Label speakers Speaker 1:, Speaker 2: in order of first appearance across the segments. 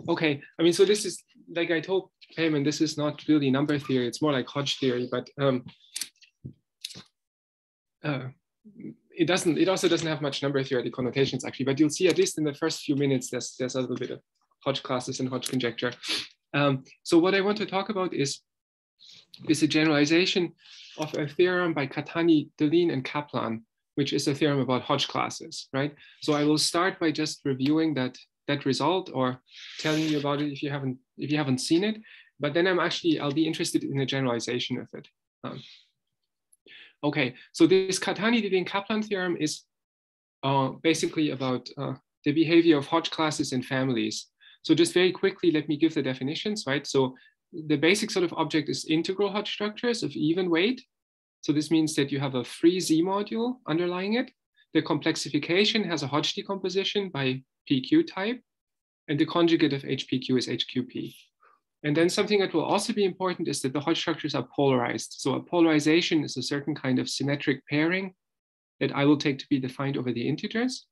Speaker 1: Okay, I mean, so this is, like I told Payman, this is not really number theory, it's more like Hodge theory, but it also doesn't have much number theoretic connotations actually, but you'll see at least in the first few minutes, there's a little bit of Hodge classes and Hodge conjecture. So what I want to talk about is a generalization of a theorem by Catani, Deligne, and Kaplan, which is a theorem about Hodge classes, right? So I will start by just reviewing that result or telling you about it if you haven't seen it. But then I'll be interested in a generalization of it. Okay, so this Catani, Deligne, Kaplan theorem is basically about the behavior of Hodge classes in families. So just very quickly, let me give the definitions, right? So the basic sort of object is integral Hodge structures of even weight. So this means that you have a free Z module underlying it. The complexification has a Hodge decomposition by PQ type, and the conjugate of HPQ is HQP. And then something that will also be important is that the Hodge structures are polarized. So a polarization is a certain kind of symmetric pairing that I will take to be defined over the integers.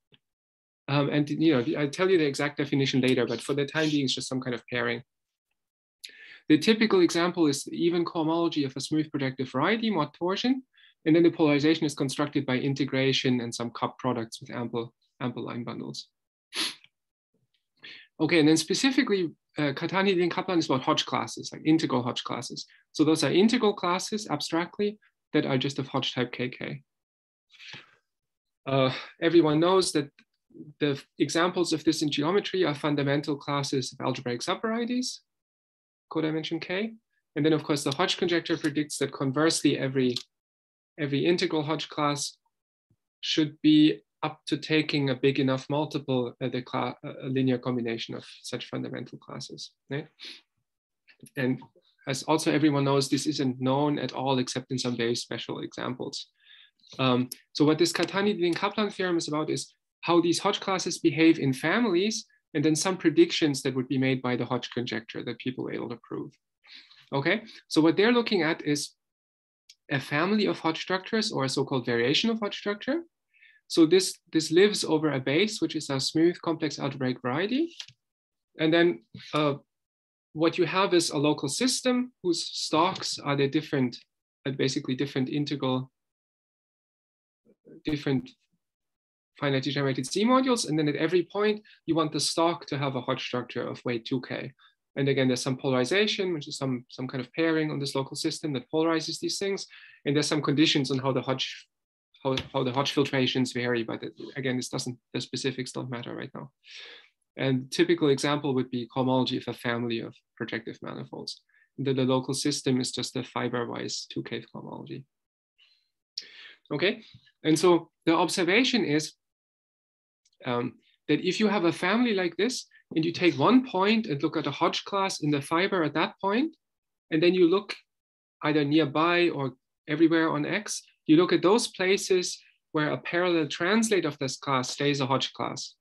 Speaker 1: And I'll tell you the exact definition later, but for the time being, it's just some kind of pairing. The typical example is the even cohomology of a smooth projective variety, mod torsion, and then the polarization is constructed by integration and some cup products with ample line bundles. Okay, and then specifically, Catani, Deligne, Kaplan is about Hodge classes, like integral Hodge classes. So those are integral classes, abstractly, that are just of Hodge type KK. Everyone knows that the examples of this in geometry are fundamental classes of algebraic subvarieties, codimension K. And then, of course, the Hodge conjecture predicts that conversely, every integral Hodge class should be up to taking a big enough multiple at a linear combination of such fundamental classes. Right? And as also everyone knows, this isn't known at all except in some very special examples. So what this Catani, Deligne, Kaplan theorem is about is how these Hodge classes behave in families, and then some predictions that would be made by the Hodge conjecture that people were able to prove. Okay, so what they're looking at is a family of Hodge structures or a so-called variation of Hodge structure. So this lives over a base, which is a smooth complex algebraic variety. And then what you have is a local system whose stalks are the different integral, different finitely generated Z modules. And then at every point, you want the stalk to have a Hodge structure of weight 2K. And again, there's some polarization, which is some kind of pairing on this local system that polarizes these things. And there's some conditions on how the Hodge filtrations vary, but again, the specifics don't matter right now. And typical example would be cohomology of a family of projective manifolds. And then the local system is just a fiber-wise 2K cohomology. Okay, and so the observation is that if you have a family like this, and you take one point and look at a Hodge class in the fiber at that point, and then you look either nearby or everywhere on X, you look at those places where a parallel translate of this class stays a Hodge class.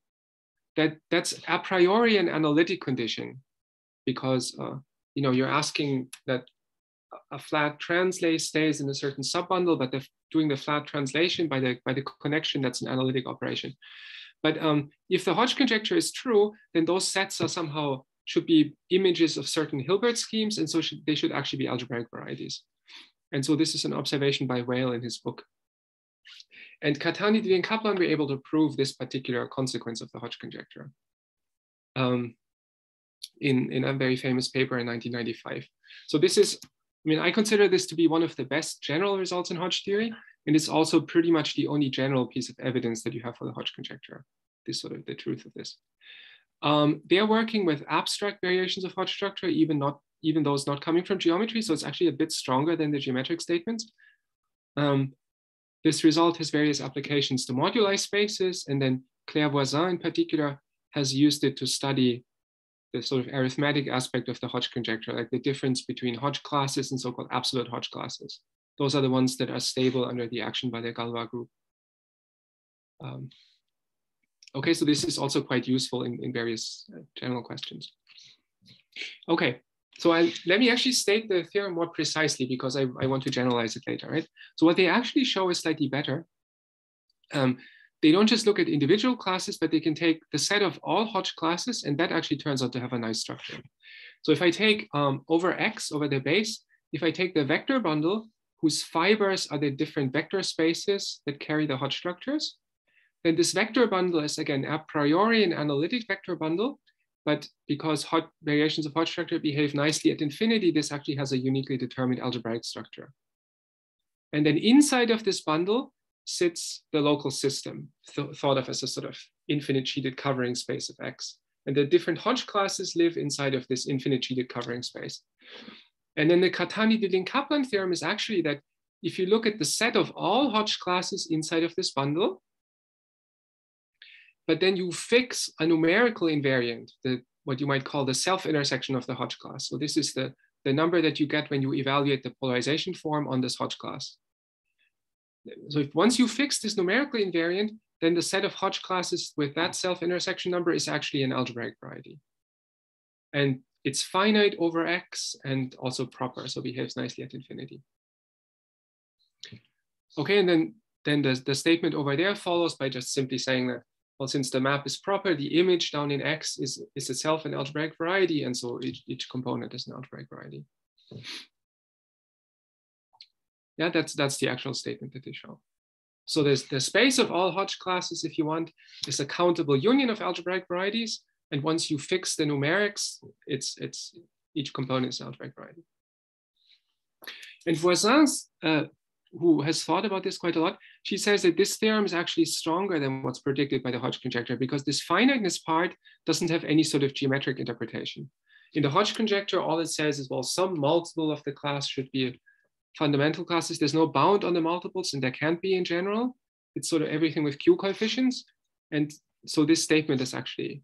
Speaker 1: That's a priori an analytic condition, because you're asking that a flat translate stays in a certain subbundle, but doing the flat translation by the connection, that's an analytic operation. But if the Hodge conjecture is true, then those sets are should be images of certain Hilbert schemes, and so they should actually be algebraic varieties. And so this is an observation by Whale in his book. And Catani, Deligne, and Kaplan were able to prove this particular consequence of the Hodge conjecture in a very famous paper in 1995. So this is, I consider this to be one of the best general results in Hodge theory. And it's also pretty much the only general piece of evidence that you have for the Hodge conjecture, this sort of the truth of this. They're working with abstract variations of Hodge structure, even those not coming from geometry. So it's actually a bit stronger than the geometric statements. This result has various applications to moduli spaces. And then Claire Voisin in particular has used it to study the sort of arithmetic aspect of the Hodge conjecture, like the difference between Hodge classes and so-called absolute Hodge classes. Those are the ones that are stable under the action by the Galois group. Okay, so this is also quite useful in various general questions. Okay, so let me actually state the theorem more precisely, because I want to generalize it later, right? So what they actually show is slightly better. They they don't just look at individual classes, but they can take the set of all Hodge classes, and that actually turns out to have a nice structure. So if I take over X, over the base, if I take the vector bundle, whose fibers are the different vector spaces that carry the Hodge structures, then this vector bundle is, again, a priori an analytic vector bundle, but because variations of Hodge structure behave nicely at infinity, this actually has a uniquely determined algebraic structure. And then inside of this bundle sits the local system, thought of as a sort of infinite sheeted covering space of X. And the different Hodge classes live inside of this infinite sheeted covering space. And then the Catani-Deligne-Kaplan theorem is actually that if you look at the set of all Hodge classes inside of this bundle, but then you fix a numerical invariant, what you might call the self-intersection of the Hodge class. So this is the number that you get when you evaluate the polarization form on this Hodge class. So once you fix this numerical invariant, then the set of Hodge classes with that self-intersection number is actually an algebraic variety. And it's finite over X and also proper, so behaves nicely at infinity. Okay, and then the statement over there follows by just simply saying that, well, since the map is proper, the image down in X is itself an algebraic variety, and so each component is an algebraic variety. Yeah, that's the actual statement that they show. So there's the space of all Hodge classes, if you want, is a countable union of algebraic varieties. And once you fix the numerics, each component is an algebraic variety. And Voisin's, who has thought about this quite a lot, she says that this theorem is actually stronger than what's predicted by the Hodge conjecture, because this finiteness part doesn't have any sort of geometric interpretation. In the Hodge conjecture, all it says is, well, some multiple of the class should be fundamental classes. There's no bound on the multiples, and there can't be in general. It's sort of everything with Q coefficients. And so this statement is actually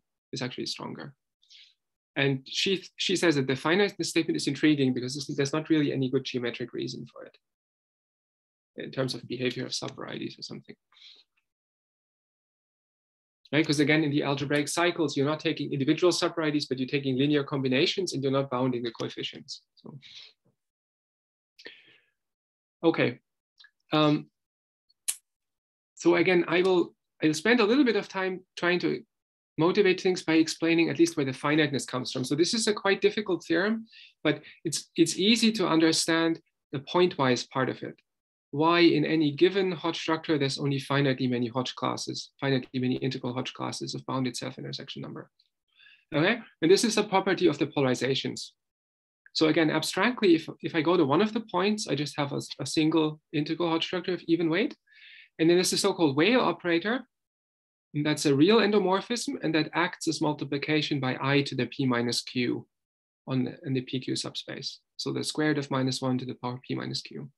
Speaker 1: stronger. And she says that the finiteness statement is intriguing because there's not really any good geometric reason for it in terms of behavior of subvarieties or something. Right? Because again, in the algebraic cycles, you're not taking individual subvarieties, but you're taking linear combinations and you're not bounding the coefficients. So, okay. So again, I'll spend a little bit of time trying to motivate things by explaining at least where the finiteness comes from. So this is a quite difficult theorem, but it's easy to understand the pointwise part of it. Why in any given Hodge structure, there's only finitely many Hodge classes, finitely many integral Hodge classes of bounded self-intersection number. Okay, and this is a property of the polarizations. So again, abstractly, if I go to one of the points, I just have a single integral Hodge structure of even weight. And then there's the so-called Weyl operator. And that's a real endomorphism, and that acts as multiplication by I to the p minus q in the PQ subspace. So the square root of -1 to the power p minus q.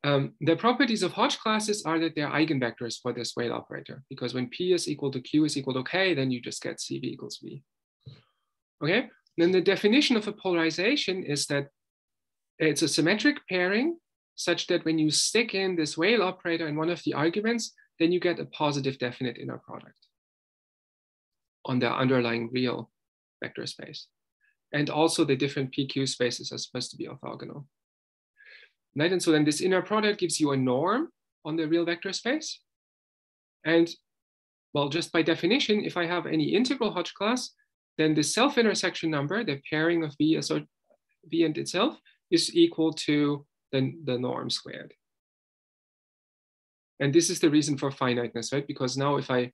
Speaker 1: The properties of Hodge classes are that they're eigenvectors for this Weyl operator, because when p is equal to q is equal to k, then you just get CV equals v. Okay, then the definition of a polarization is that it's a symmetric pairing such that when you stick in this Weyl operator in one of the arguments, then you get a positive definite inner product on the underlying real vector space. And also the different PQ spaces are supposed to be orthogonal. Right? And so then this inner product gives you a norm on the real vector space. And well, just by definition, if I have any integral Hodge class, then the self-intersection number, the pairing of V and itself, is equal to the norm squared. And this is the reason for finiteness, right? Because now if I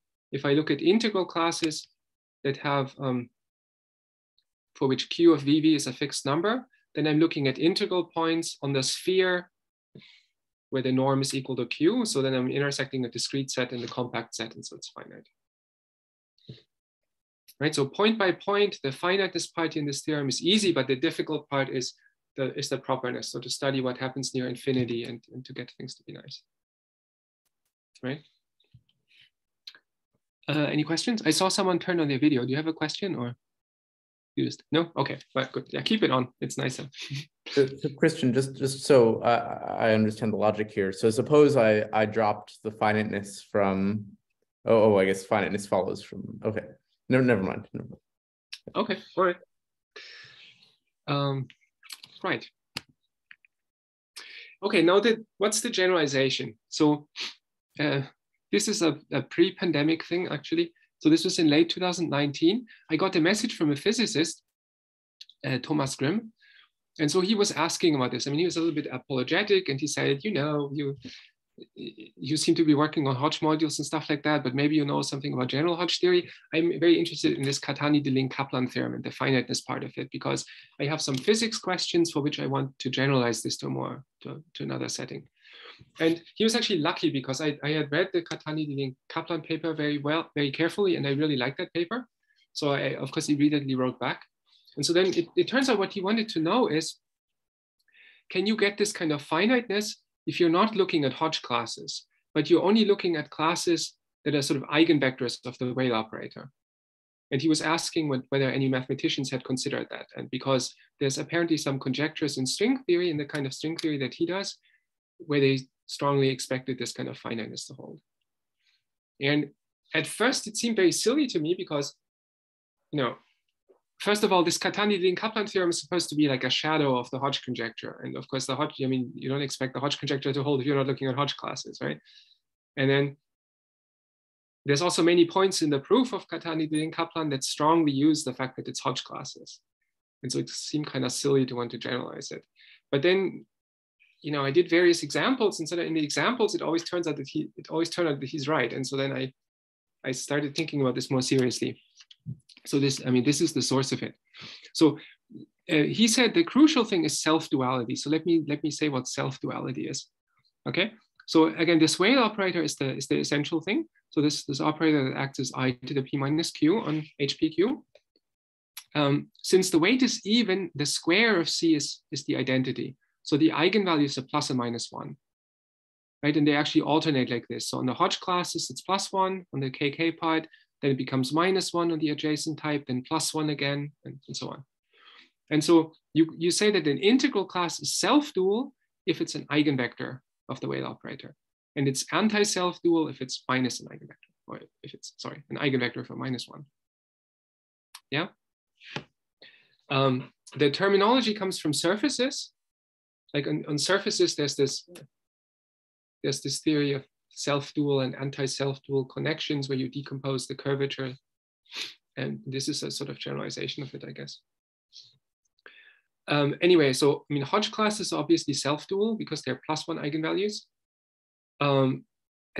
Speaker 1: look at integral classes that have, for which Q of VV is a fixed number, then I'm looking at integral points on the sphere where the norm is equal to Q. So then I'm intersecting a discrete set and the compact set, and so it's finite. Right, so point by point, the finiteness part in this theorem is easy, but the difficult part is the properness. So to study what happens near infinity and to get things to be nice. Right? Any questions? I saw someone turn on their video. Do you have a question or used? No? Okay, but good. Yeah, keep it on. It's nicer.
Speaker 2: So Christian, just so I understand the logic here. So suppose I dropped the finiteness from, I guess finiteness follows from, okay. No, never mind.
Speaker 1: Okay, all right. Right. Okay, now what's the generalization? So this is a pre-pandemic thing, actually. So this was in late 2019. I got a message from a physicist, Thomas Grimm. And so he was asking about this. I mean, he was a little bit apologetic, and he said, you know, you seem to be working on Hodge modules and stuff like that, but maybe you know something about general Hodge theory. I'm very interested in this Catani-Deligne-Kaplan theorem and the finiteness part of it, because I have some physics questions for which I want to generalize this to another setting. And he was actually lucky, because I had read the Catani-Deligne-Kaplan paper very carefully, and I really liked that paper. So of course, he immediately wrote back. And so then it turns out what he wanted to know is, can you get this kind of finiteness if you're not looking at Hodge classes, but you're only looking at classes that are sort of eigenvectors of the Weyl operator? And he was asking whether any mathematicians had considered that. And because there's apparently some conjectures in string theory, in the kind of string theory that he does, where they strongly expected this kind of finiteness to hold. And at first it seemed very silly to me, because, you know, first of all, this Catani-Deligne-Kaplan theorem is supposed to be like a shadow of the Hodge conjecture. And of course, the Hodge, I mean, you don't expect the Hodge conjecture to hold if you're not looking at Hodge classes, right? And then there's also many points in the proof of Catani-Deligne-Kaplan that strongly use the fact that it's Hodge classes. And so it seemed kind of silly to want to generalize it. But then, you know, I did various examples, and so in the examples, it always turned out that he's right. And so then I started thinking about this more seriously. So this is the source of it. So he said the crucial thing is self-duality. So let me say what self-duality is. Okay. So again, this Weyl operator is the essential thing. So this operator that acts as I to the p minus q on HPQ. Since the weight is even, the square of C is the identity. So the eigenvalues are plus and minus 1. Right? And they actually alternate like this. So on the Hodge classes, it's +1. On the KK part, then it becomes -1 on the adjacent type, then +1 again, and so on. And so you say that an integral class is self-dual if it's an eigenvector of the Weyl operator. And it's anti-self-dual if it's minus an eigenvector, or if it's, sorry, an eigenvector for -1. Yeah? The terminology comes from surfaces. Like on surfaces, there's this theory of self-dual and anti-self-dual connections where you decompose the curvature. And this is a sort of generalization of it, I guess. Anyway, so I mean, Hodge classes are obviously self-dual because they're +1 eigenvalues. And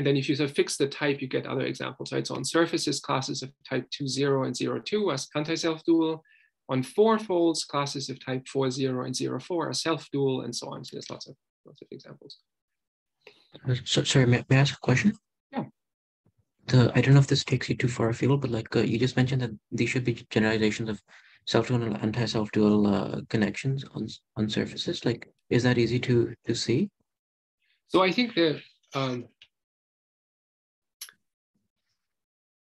Speaker 1: then if you sort of fix the type, you get other examples, right? So on surfaces, classes of type 2, 0 and 0, 2 are anti-self-dual. On fourfolds, classes of type 4, 0 and 0, 4 are self-dual, and so on. So there's lots of examples.
Speaker 3: So, sorry, may I ask a question?
Speaker 1: Yeah.
Speaker 3: I don't know if this takes you too far afield, but like you just mentioned that these should be generalizations of self-dual and anti-self-dual connections on surfaces. Like, is that easy to see?
Speaker 1: So I think that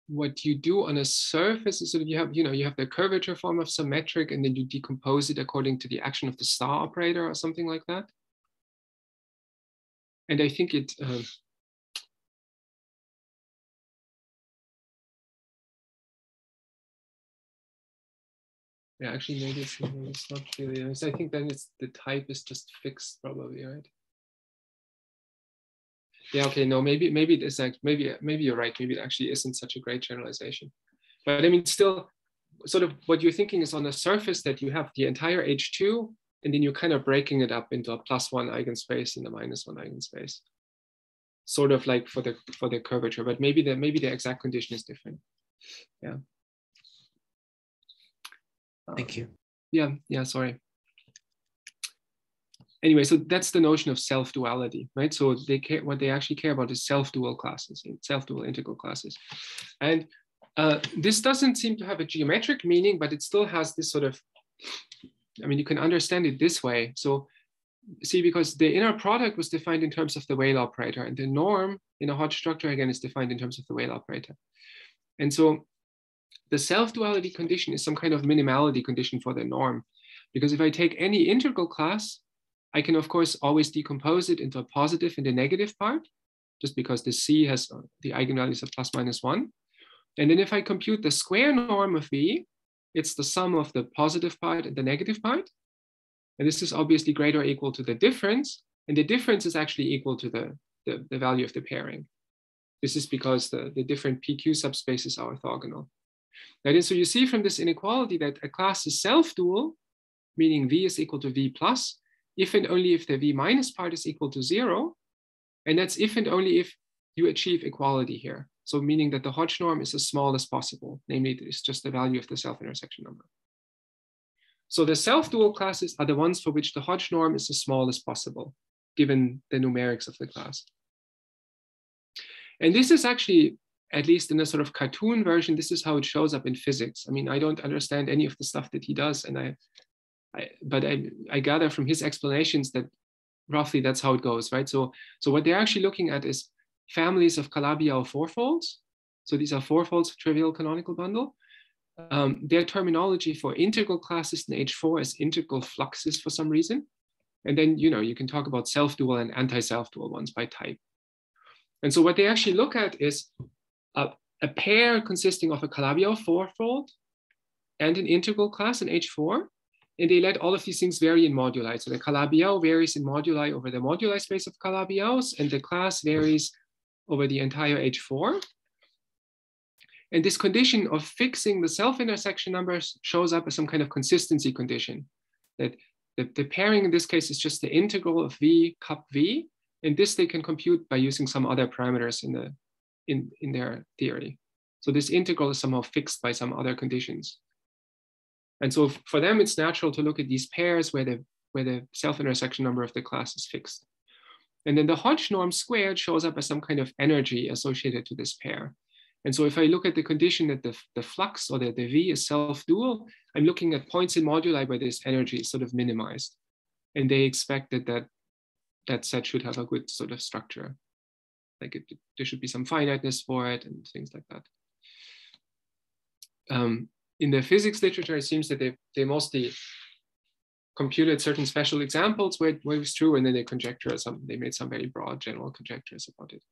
Speaker 1: what you do on a surface is sort of you have the curvature form of symmetric, and then you decompose it according to the action of the star operator or something like that. And I think it yeah, actually maybe it's not really. I think then the type is just fixed probably, right? Yeah, okay, no, maybe it is like maybe you're right. Maybe it actually isn't such a great generalization. But I mean, still, sort of what you're thinking is on the surface that you have the entire H2, and then you're kind of breaking it up into a +1 eigenspace and a -1 eigenspace. Sort of like for the curvature, but maybe the exact condition is different. Yeah.
Speaker 3: Thank you.
Speaker 1: Yeah, sorry. Anyway, so that's the notion of self-duality, right? So what they actually care about is self-dual classes, self-dual integral classes. And this doesn't seem to have a geometric meaning, but it still has this sort of, I mean, you can understand it this way. So see, because the inner product was defined in terms of the Weyl operator, and the norm in a Hodge structure, again, is defined in terms of the Weyl operator. And so the self-duality condition is some kind of minimality condition for the norm. Because if I take any integral class, I can, of course, always decompose it into a positive and a negative part, just because the C has the eigenvalues of ±1. And then if I compute the square norm of V, it's the sum of the positive part and the negative part. And this is obviously greater or equal to the difference. And the difference is actually equal to the value of the pairing. This is because the different PQ subspaces are orthogonal. That is, so you see from this inequality that a class is self-dual, meaning V is equal to V plus, if and only if the V minus part is equal to 0. And that's if and only if you achieve equality here. So meaning that the Hodge norm is as small as possible, namely it's just the value of the self-intersection number. So the self-dual classes are the ones for which the Hodge norm is as small as possible, given the numerics of the class. And this is actually, at least in a sort of cartoon version, this is how it shows up in physics. I mean, I don't understand any of the stuff that he does, and but I gather from his explanations that roughly that's how it goes, right? So what they're actually looking at is families of Calabi-Yau fourfolds. So these are fourfolds of trivial canonical bundle. Their terminology for integral classes in H4 is integral fluxes for some reason. And then, you can talk about self-dual and anti-self-dual ones by type. And so what they actually look at is a pair consisting of a Calabi-Yau fourfold and an integral class in H4. And they let all of these things vary in moduli. So the Calabi-Yau varies in moduli over the moduli space of Calabi-Yaus, and the class varies over the entire H4. And this condition of fixing the self-intersection numbers shows up as some kind of consistency condition, that the pairing in this case is just the integral of V cup V, and this they can compute by using some other parameters in their theory. So this integral is somehow fixed by some other conditions. And so for them, it's natural to look at these pairs where the self-intersection number of the class is fixed. And then the Hodge norm squared shows up as some kind of energy associated to this pair. And so if I look at the condition that the flux or the V is self-dual, I'm looking at points in moduli where this energy is sort of minimized. And they expect that set should have a good sort of structure. Like there should be some finiteness for it and things like that. In the physics literature, it seems that they mostly computed certain special examples where it was true, and then they made some very broad general conjectures about it.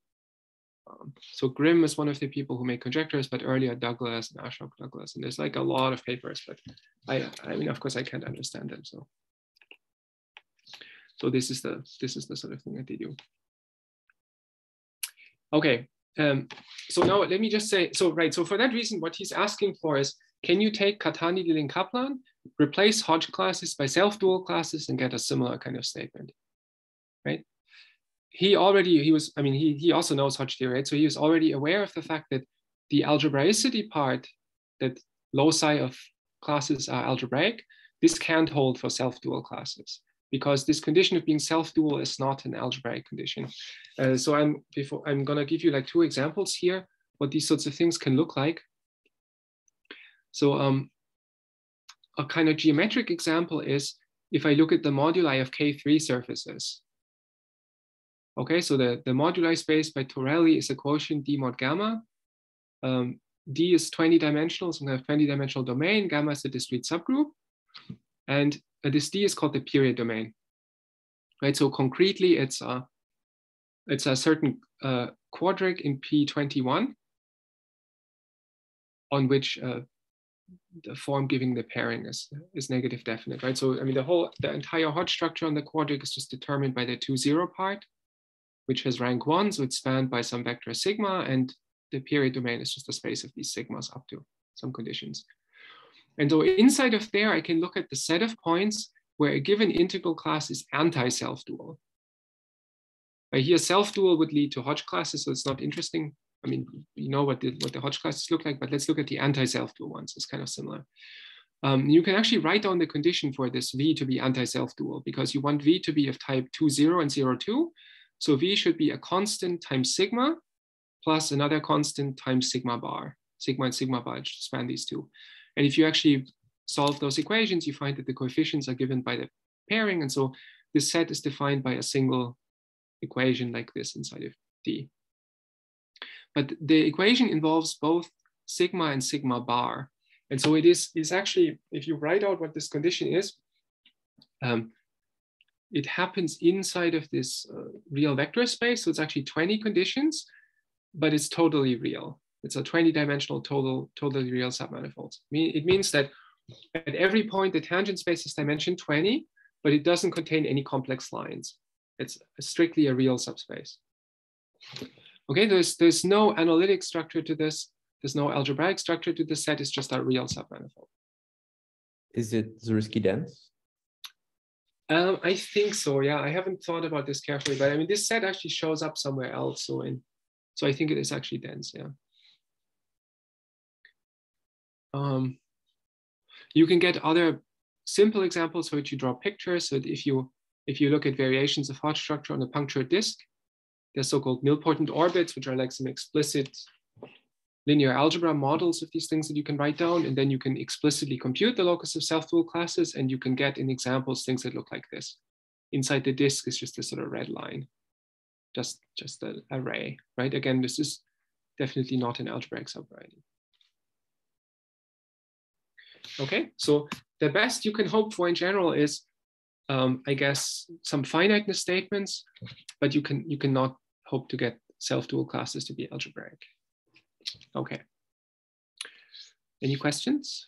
Speaker 1: So Grimm is one of the people who made conjectures, but earlier Douglas and Ashok Douglas, and there's like a lot of papers, but I mean, of course, I can't understand them. So this is the sort of thing that they do. Okay, so now let me just say, so for that reason, what he's asking for is, can you take Catani, Dilling, Kaplan, replace Hodge classes by self-dual classes and get a similar kind of statement, right? He also knows Hodge theory, right? So he was already aware of the fact that the algebraicity part, that loci of classes are algebraic, this can't hold for self-dual classes, because this condition of being self-dual is not an algebraic condition. So I'm gonna give you like 2 examples here, what these sorts of things can look like. So a kind of geometric example is if I look at the moduli of K3 surfaces. Okay, so the moduli space by Torelli is a quotient D mod gamma. D is 20-dimensional, so I'm going to have 20-dimensional domain. Gamma is a discrete subgroup. And this D is called the period domain. Right, so concretely, it's a certain quadric in P21 on which the form giving the pairing is negative definite, right? So I mean, the entire Hodge structure on the quadric is just determined by the 2-0 part, which has rank 1, so it's spanned by some vector sigma, and the period domain is just a space of these sigmas up to some conditions. And so inside of there, I can look at the set of points where a given integral class is anti-self-dual. Here, self-dual would lead to Hodge classes, so it's not interesting. I mean, you know what the Hodge classes look like, but let's look at the anti-self-dual ones. It's kind of similar. You can actually write down the condition for this V to be anti-self-dual, because you want V to be of type 2-0 and 0-2. So V should be a constant times sigma plus another constant times sigma bar. Sigma and sigma bar span these two. And if you actually solve those equations, you find that the coefficients are given by the pairing. And so this set is defined by a single equation like this inside of D. But the equation involves both sigma and sigma bar. And so it is actually, if you write out what this condition is, it happens inside of this real vector space. So it's actually 20 conditions, but it's totally real. It's a 20-dimensional totally real submanifold. It means that at every point, the tangent space is dimension 20, but it doesn't contain any complex lines. It's strictly a real subspace. Okay, there's no analytic structure to this. There's no algebraic structure to this set. It's just a real submanifold.
Speaker 2: Is it Zariski dense?
Speaker 1: I think so. Yeah, I haven't thought about this carefully, but I mean, this set actually shows up somewhere else. So I think it is actually dense. Yeah. You can get other simple examples for which you draw pictures. So if you look at variations of Hodge structure on a punctured disk, there's so-called nilpotent orbits, which are like some explicit linear algebra models of these things that you can write down, and then you can explicitly compute the locus of self-dual classes, and you can get in examples things that look like this. Inside the disk is just this sort of red line, just an array, right? Again, this is definitely not an algebraic subvariety. Okay, so the best you can hope for in general is, I guess, some finiteness statements, but you cannot hope to get self-dual classes to be algebraic. Okay. Any questions?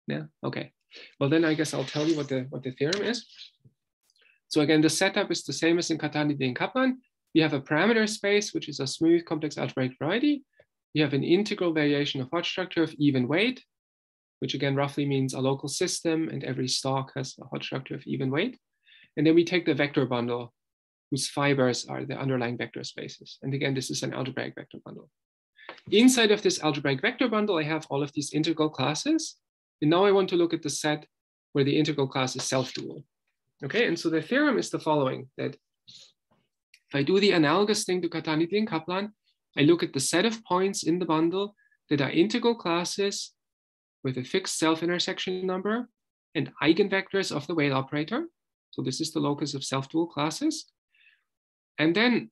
Speaker 1: Yeah. Okay. Well, then I guess I'll tell you what the theorem is. So again, the setup is the same as in Katanidi and Kaplan. We have a parameter space, which is a smooth complex algebraic variety. We have an integral variation of Hodge structure of even weight, which again roughly means a local system, and every stalk has a Hodge structure of even weight. And then we take the vector bundle, whose fibers are the underlying vector spaces. And again, this is an algebraic vector bundle. Inside of this algebraic vector bundle, I have all of these integral classes. And now I want to look at the set where the integral class is self-dual. Okay, and so the theorem is the following, that if I do the analogous thing to Katanidi and Kaplan, I look at the set of points in the bundle that are integral classes with a fixed self-intersection number and eigenvectors of the Weyl operator. So this is the locus of self-dual classes. And then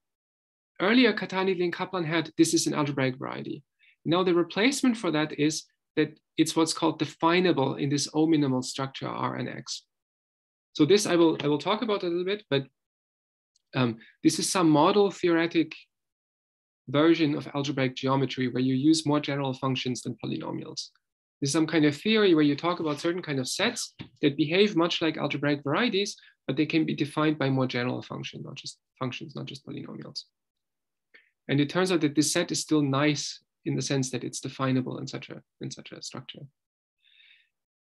Speaker 1: earlier Katanidi and Kaplan had, this is an algebraic variety. Now the replacement for that is that it's what's called definable in this O-minimal structure R and X. So this I will talk about a little bit, but this is some model theoretic version of algebraic geometry where you use more general functions than polynomials. This is some kind of theory where you talk about certain kind of sets that behave much like algebraic varieties, but they can be defined by more general functions, not just polynomials. And it turns out that this set is still nice in the sense that it's definable in such a structure.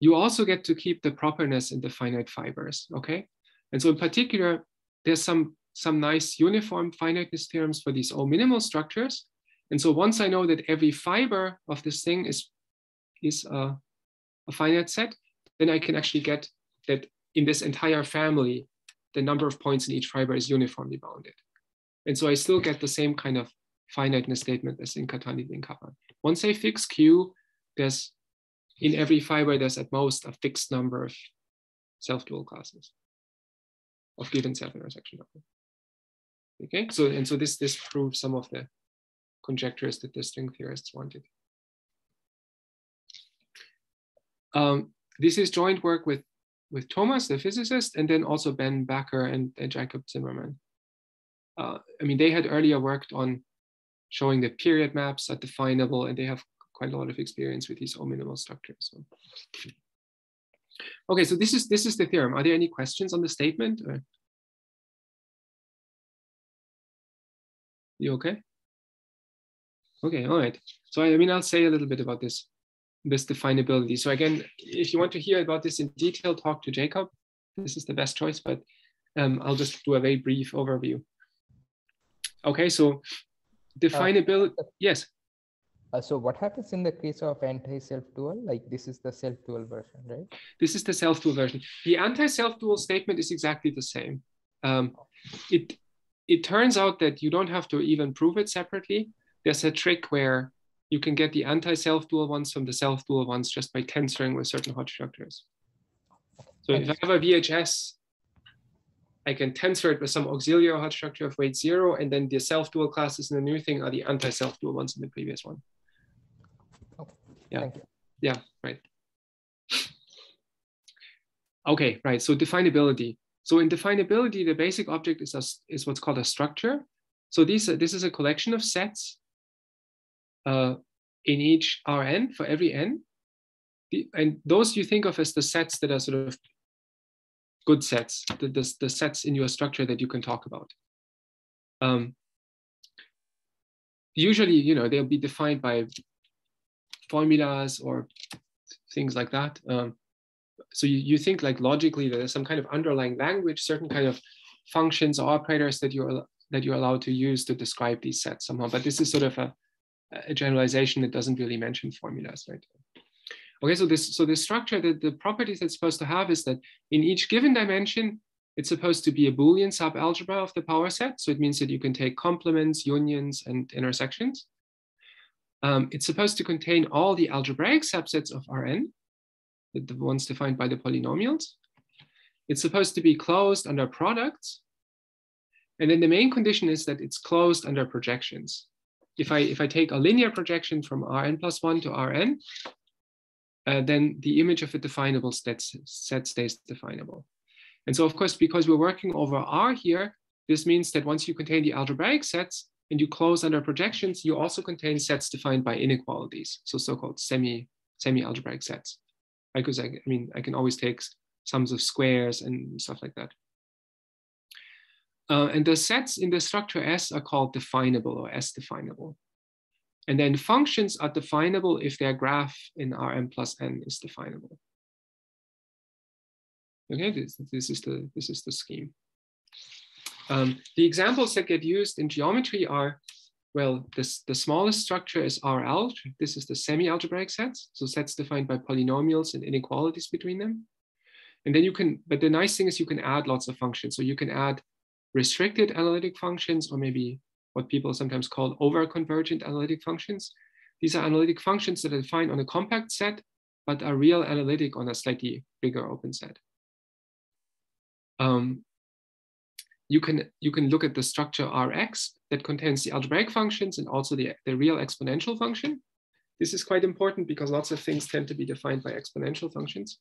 Speaker 1: You also get to keep the properness in the finite fibers, okay? And so in particular, there's some nice uniform finiteness theorems for these O-minimal structures. And so once I know that every fiber of this thing is a finite set, then I can actually get that in this entire family, the number of points in each fiber is uniformly bounded. And so I still get the same kind of finiteness statement as in Katanidi and Kaplan. Once I fix Q, there's in every fiber, there's at most a fixed number of self-dual classes of given self-intersection number. Okay, so this proves some of the conjectures that the string theorists wanted. This is joint work with Thomas, the physicist, and then also Ben Bakker and Jacob Zimmerman. I mean, they had earlier worked on showing the period maps at definable, and they have quite a lot of experience with these O-minimal structures. So. Okay, so this is the theorem. Are there any questions on the statement? Or? You okay? Okay, all right. So I mean, I'll say a little bit about this definability. So again, if you want to hear about this in detail, talk to Jacob. This is the best choice, but I'll just do a very brief overview. Okay, so definability, yes.
Speaker 4: So what happens in the case of anti-self-dual? Like this is the self-dual version, right?
Speaker 1: This is the self-dual version. The anti-self-dual statement is exactly the same. It turns out that you don't have to even prove it separately. There's a trick where you can get the anti-self-dual ones from the self-dual ones just by tensoring with certain Hodge structures. So if I have a VHS, I can tensor it with some auxiliary Hodge structure of weight 0, and then the self-dual classes in the new thing are the anti-self-dual ones in the previous one.
Speaker 4: Okay.
Speaker 1: Yeah.
Speaker 4: Thank you.
Speaker 1: Yeah, right. Okay, right. So definability. So in definability, the basic object is what's called a structure. So this is a collection of sets in each Rn for every n. And those you think of as the sets that are sort of good sets, the sets in your structure that you can talk about. usually, you know, they'll be defined by formulas or things like that. So you think like logically that there's some kind of underlying language, certain kind of functions or operators that you're allowed to use to describe these sets somehow. But this is sort of a generalization that doesn't really mention formulas, right? Okay, so this structure, the properties it's supposed to have is that in each given dimension, it's supposed to be a Boolean subalgebra of the power set. So it means that you can take complements, unions, and intersections. It's supposed to contain all the algebraic subsets of Rn, the ones defined by the polynomials. It's supposed to be closed under products. And then the main condition is that it's closed under projections. If I take a linear projection from Rn plus 1 to Rn, then the image of a definable set stays definable. And so, of course, because we're working over R here, this means that once you contain the algebraic sets and you close under projections, you also contain sets defined by inequalities, so so-called semi-algebraic sets. Because I can always take sums of squares and stuff like that. And the sets in the structure S are called definable or S-definable. And then functions are definable if their graph in Rm plus n is definable. Okay, this is the scheme. The examples that get used in geometry are, well, the smallest structure is Ralg. This is the semi-algebraic sets, so sets defined by polynomials and inequalities between them. And then but the nice thing is you can add lots of functions. So you can add restricted analytic functions, or maybe what people sometimes call over-convergent analytic functions. These are analytic functions that are defined on a compact set, but are real analytic on a slightly bigger open set. You can look at the structure Rx that contains the algebraic functions and also the real exponential function. This is quite important because lots of things tend to be defined by exponential functions.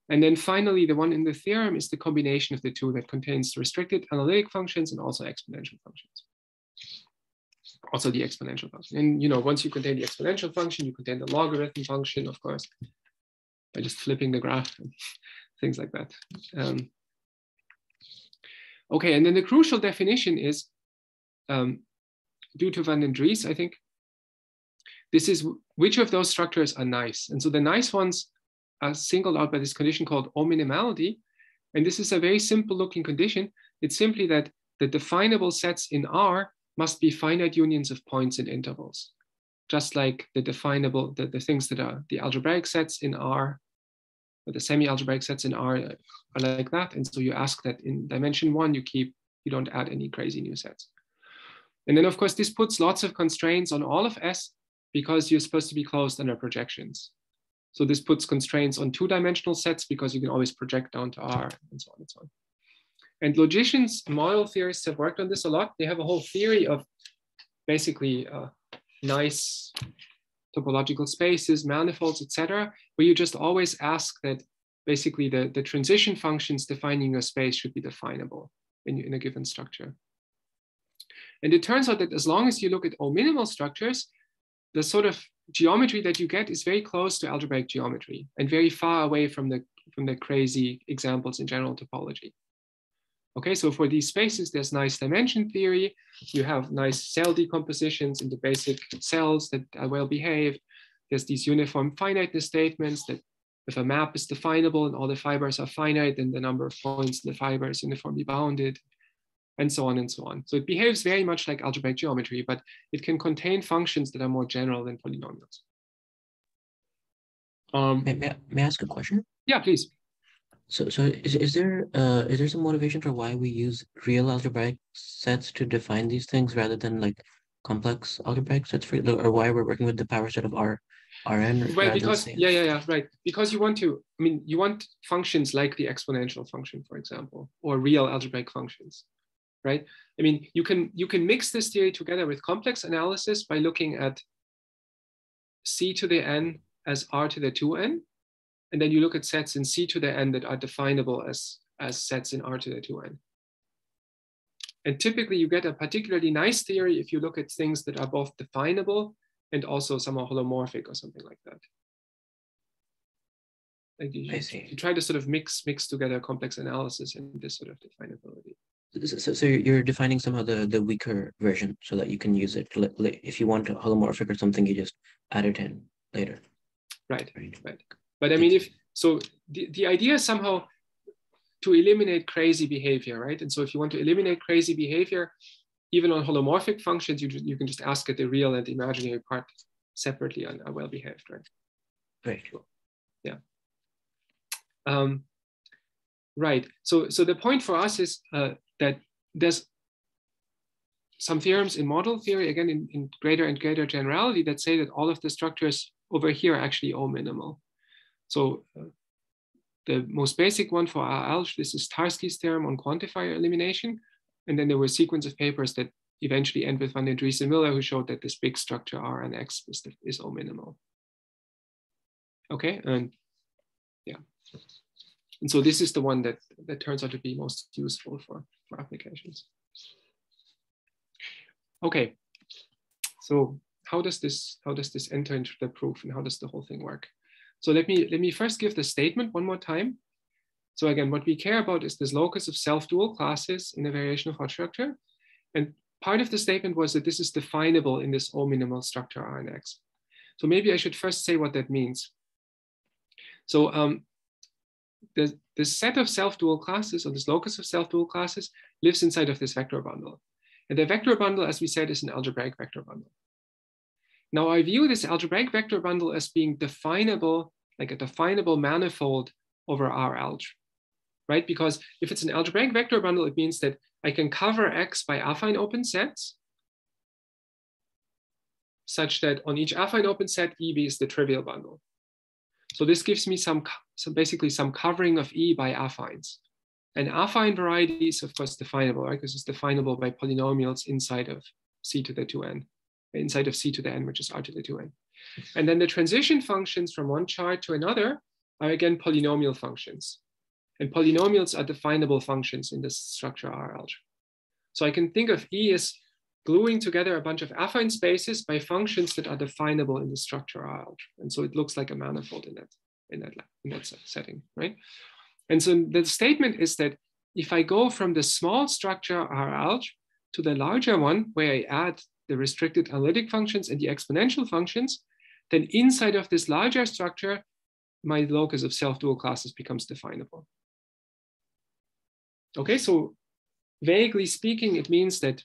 Speaker 1: And then finally, the one in the theorem is the combination of the two that contains restricted analytic functions and also exponential functions. Also the exponential function. And you know, once you contain the exponential function, you contain the logarithm function, of course, by just flipping the graph and things like that. Okay, and then the crucial definition is, due to Van den Dries, I think, this is which of those structures are nice. And so the nice ones are singled out by this condition called O-minimality. And this is a very simple looking condition. It's simply that the definable sets in R must be finite unions of points and intervals. Just like the definable, the things that are the algebraic sets in R, or the semi-algebraic sets in R are like that. And so you ask that in dimension 1, you don't add any crazy new sets. And then of course, this puts lots of constraints on all of S because you're supposed to be closed under projections. So this puts constraints on 2-dimensional sets because you can always project down to R and so on and so on. And logicians, model theorists have worked on this a lot. They have a whole theory of basically nice topological spaces, manifolds, etc., where you just always ask that basically the transition functions defining a space should be definable in a given structure. And it turns out that as long as you look at O-minimal structures, the sort of geometry that you get is very close to algebraic geometry and very far away from the crazy examples in general topology. Okay, so for these spaces, there's nice dimension theory. You have nice cell decompositions into basic cells that are well behaved. There's these uniform finiteness statements that if a map is definable and all the fibers are finite, then the number of points in the fiber is uniformly bounded, and so on and so on. So it behaves very much like algebraic geometry, but it can contain functions that are more general than polynomials.
Speaker 3: May I ask a question?
Speaker 1: Yeah, please.
Speaker 3: So is there some motivation for why we use real algebraic sets to define these things rather than like complex algebraic sets for, or why we're working with the power set of Rn?
Speaker 1: Well, because right. Because you want functions like the exponential function, for example, or real algebraic functions, right? I mean, you can mix this theory together with complex analysis by looking at C to the n as R to the 2n. And then you look at sets in C to the n that are definable as sets in R to the 2n. And typically you get a particularly nice theory if you look at things that are both definable and also somehow holomorphic or something like that. Like you try to sort of mix together complex analysis and this sort of definability.
Speaker 3: So you're defining somehow the weaker version so that you can use it. If you want a holomorphic or something, you just add it in later.
Speaker 1: Right. But I mean, if so, the idea is somehow to eliminate crazy behavior, right? And so if you want to eliminate crazy behavior, even on holomorphic functions, you can just ask it the real and the imaginary part separately and are well behaved, right?
Speaker 3: Right.
Speaker 1: Yeah. Right. So the point for us is that there's some theorems in model theory, again, in greater and greater generality, that say that all of the structures over here are actually O minimal. So the most basic one for our algebra, this is Tarski's theorem on quantifier elimination. And then there were a sequence of papers that eventually end with Van den Dries and Miller, who showed that this big structure Rn X is O minimal. Okay, and yeah. And so this is the one that turns out to be most useful for applications. Okay, so how does this enter into the proof, and how does the whole thing work? So let me first give the statement one more time. So again, what we care about is this locus of self-dual classes in a variation of Hodge structure. And part of the statement was that this is definable in this O minimal structure Rn X. So maybe I should first say what that means. So the set of self-dual classes, or this locus of self-dual classes, lives inside of this vector bundle. And the vector bundle, as we said, is an algebraic vector bundle. Now I view this algebraic vector bundle as being definable, like a definable manifold over R-alg, right? Because if it's an algebraic vector bundle, it means that I can cover X by affine open sets, such that on each affine open set, EB is the trivial bundle. So this gives me basically some covering of E by affines. And affine variety is of course definable, right? Because it's definable by polynomials inside of C to the 2n, inside of C to the n, which is R to the 2n. And then the transition functions from one chart to another are again polynomial functions. And polynomials are definable functions in this structure R-alg. So I can think of E as gluing together a bunch of affine spaces by functions that are definable in the structure R-alg. And so it looks like a manifold in that setting, right? And so the statement is that if I go from the small structure R-alg to the larger one, where I add the restricted analytic functions and the exponential functions, then inside of this larger structure, my locus of self-dual classes becomes definable. Okay, so vaguely speaking, it means that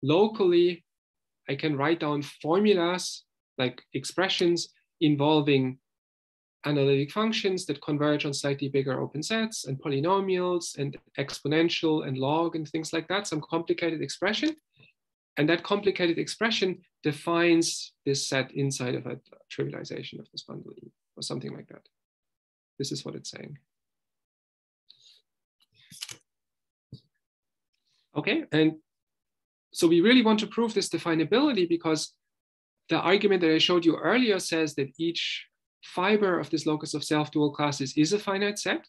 Speaker 1: locally, I can write down formulas like expressions involving analytic functions that converge on slightly bigger open sets and polynomials and exponential and log and things like that, some complicated expression. And that complicated expression defines this set inside of a trivialization of this bundle E or something like that. This is what it's saying. Okay, and so we really want to prove this definability because the argument that I showed you earlier says that each fiber of this locus of self-dual classes is a finite set,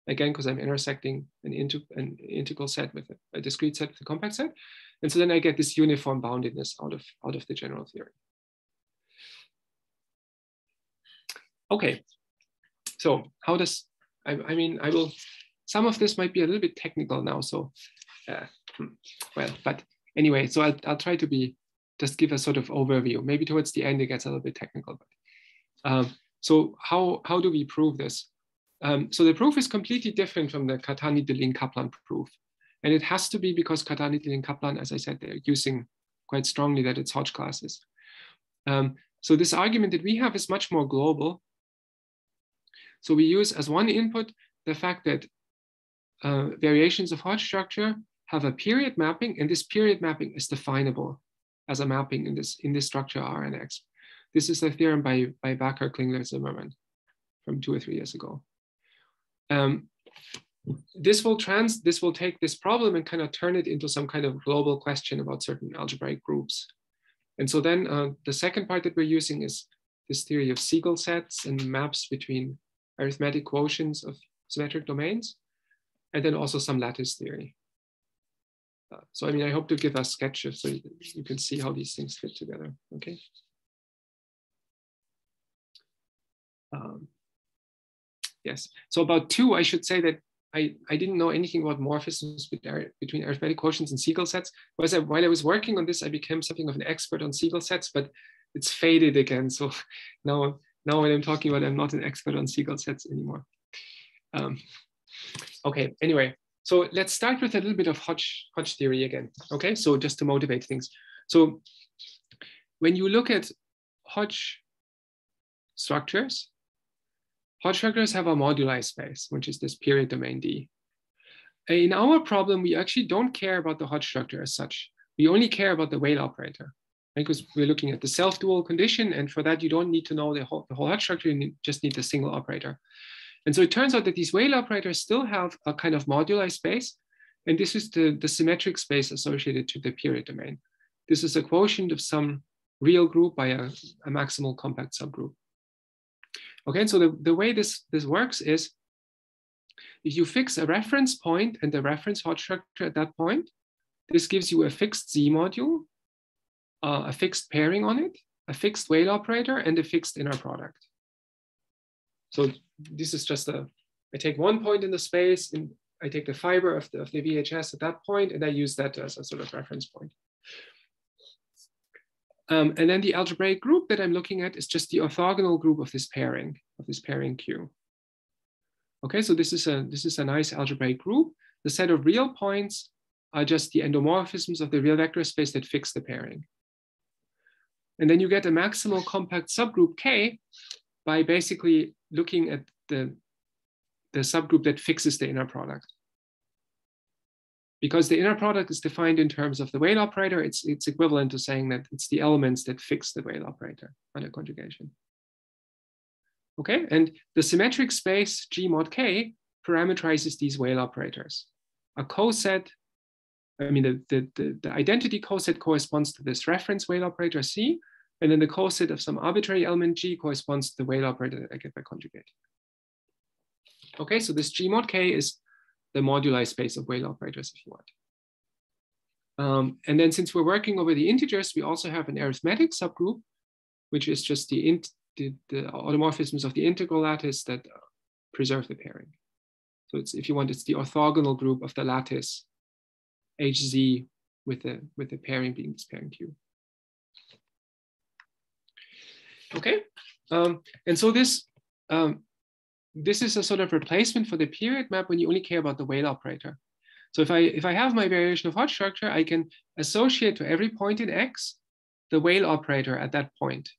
Speaker 1: again, because I'm intersecting an integral set with a discrete set with a compact set. And so then I get this uniform boundedness out of the general theory. Okay, so how does, I mean, some of this might be a little bit technical now, so, well, but anyway, so I'll try to just give a sort of overview. Maybe towards the end, it gets a little bit technical. But, so how do we prove this? So the proof is completely different from the Catani-Deligne-Kaplan proof. And it has to be because Catani-Deligne-Kaplan, as I said, they're using quite strongly that it's Hodge classes. So this argument that we have is much more global. So we use as one input the fact that variations of Hodge structure have a period mapping, and this period mapping is definable as a mapping in this structure Rn X. This is a theorem by Bakker, Klingler, Zimmerman from 2 or 3 years ago. This will take this problem and kind of turn it into some kind of global question about certain algebraic groups. And so then the second part that we're using is this theory of Siegel sets and maps between arithmetic quotients of symmetric domains, and then also some lattice theory. So I mean, I hope to give a sketch so you can see how these things fit together, okay? Yes, so about 2, I should say that I didn't know anything about morphisms between arithmetic quotients and Siegel sets. While I was working on this, I became something of an expert on Siegel sets, but it's faded again. So now when I'm talking about it, I'm not an expert on Siegel sets anymore. Okay, anyway, so let's start with a little bit of Hodge theory again. Okay, so just to motivate things. So when you look at Hodge structures have a moduli space, which is this period domain D. In our problem, we actually don't care about the Hodge structure as such. We only care about the Weyl operator, right? Because we're looking at the self-dual condition, and for that, you don't need to know the whole Hodge structure, you just need the single operator. And so it turns out that these Weyl operators still have a kind of moduli space, and this is the symmetric space associated to the period domain. This is a quotient of some real group by a maximal compact subgroup. Okay, so the way this works is if you fix a reference point and the reference Hodge structure at that point, this gives you a fixed Z module, a fixed pairing on it, a fixed Weyl operator, and a fixed inner product. So this is just I take one point in the space, and I take the fiber of the VHS at that point, and I use that as a sort of reference point. And then the algebraic group that I'm looking at is just the orthogonal group of this pairing Q. Okay, so this is a nice algebraic group. The set of real points are just the endomorphisms of the real vector space that fix the pairing. And then you get a maximal compact subgroup K by basically looking at the subgroup that fixes the inner product. Because the inner product is defined in terms of the Weyl operator, it's equivalent to saying that it's the elements that fix the Weyl operator under conjugation. Okay, and the symmetric space G mod K parameterizes these Weyl operators. A coset, I mean, the identity coset corresponds to this reference Weyl operator C, and then the coset of some arbitrary element G corresponds to the Weyl operator that I get by conjugating. Okay, so this G mod K is the moduli space of Weyl operators, if you want. And then since we're working over the integers, we also have an arithmetic subgroup, which is just the automorphisms of the integral lattice that preserve the pairing. So it's, if you want, it's the orthogonal group of the lattice HZ with the pairing being this pairing Q. Okay, and so this is a sort of replacement for the period map when you only care about the Weyl operator. So if I have my variation of Hodge structure, I can associate to every point in X the Weyl operator at that point.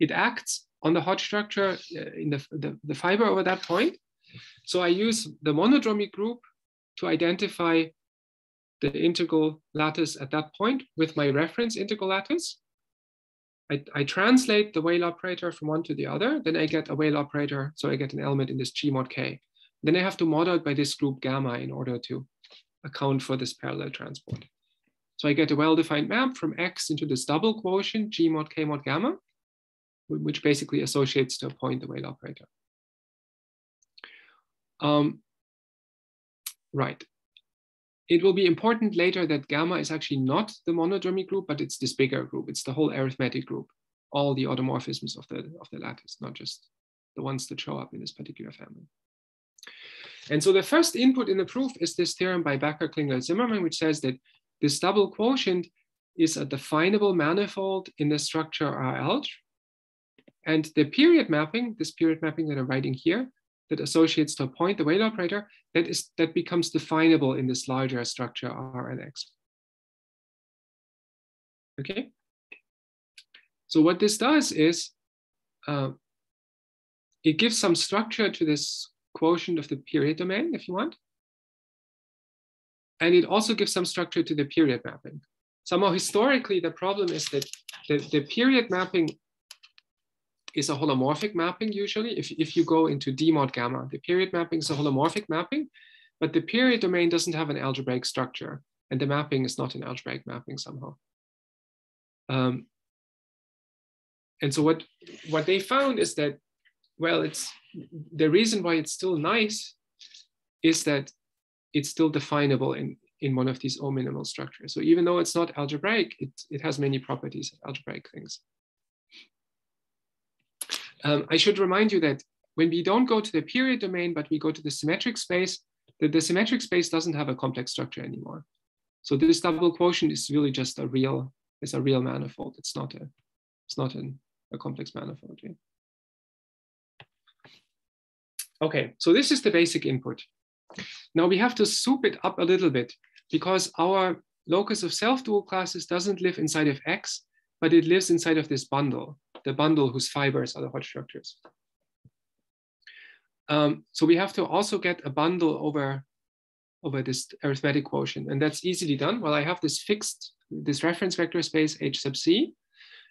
Speaker 1: It acts on the Hodge structure in the fiber over that point. So I use the monodromy group to identify the integral lattice at that point with my reference integral lattice. I translate the Weyl operator from one to the other, then I get a Weyl operator, so I get an element in this G mod K. Then I have to mod out by this group gamma in order to account for this parallel transport. So I get a well-defined map from X into this double quotient, G mod K mod gamma, which basically associates to a point the Weyl operator. Right. It will be important later that gamma is actually not the monodromy group, but it's this bigger group. It's the whole arithmetic group, all the automorphisms of the lattice, not just the ones that show up in this particular family. And so the first input in the proof is this theorem by Becker, Klingler, Zimmerman, which says that this double quotient is a definable manifold in the structure R-alg. And the period mapping, this period mapping that I'm writing here, that associates to a point, the Weyl operator, that becomes definable in this larger structure R and X. Okay. So what this does is it gives some structure to this quotient of the period domain, if you want. And it also gives some structure to the period mapping. Somehow historically, the problem is that the period mapping is a holomorphic mapping usually. If you go into D mod gamma, the period mapping is a holomorphic mapping, but the period domain doesn't have an algebraic structure, and the mapping is not an algebraic mapping somehow. And so what they found is that, well, it's the reason why it's still nice is that it's still definable in one of these O minimal structures. So even though it's not algebraic, it has many properties of algebraic things. I should remind you that when we don't go to the period domain, but we go to the symmetric space, the symmetric space doesn't have a complex structure anymore. So this double quotient is really just a real manifold. It's not a complex manifold. Okay? Okay, so this is the basic input. Now we have to soup it up a little bit because our locus of self-dual classes doesn't live inside of X, but it lives inside of this bundle, the bundle whose fibers are the Hodge structures. So we have to also get a bundle over this arithmetic quotient, and that's easily done. Well, I have this reference vector space H sub C,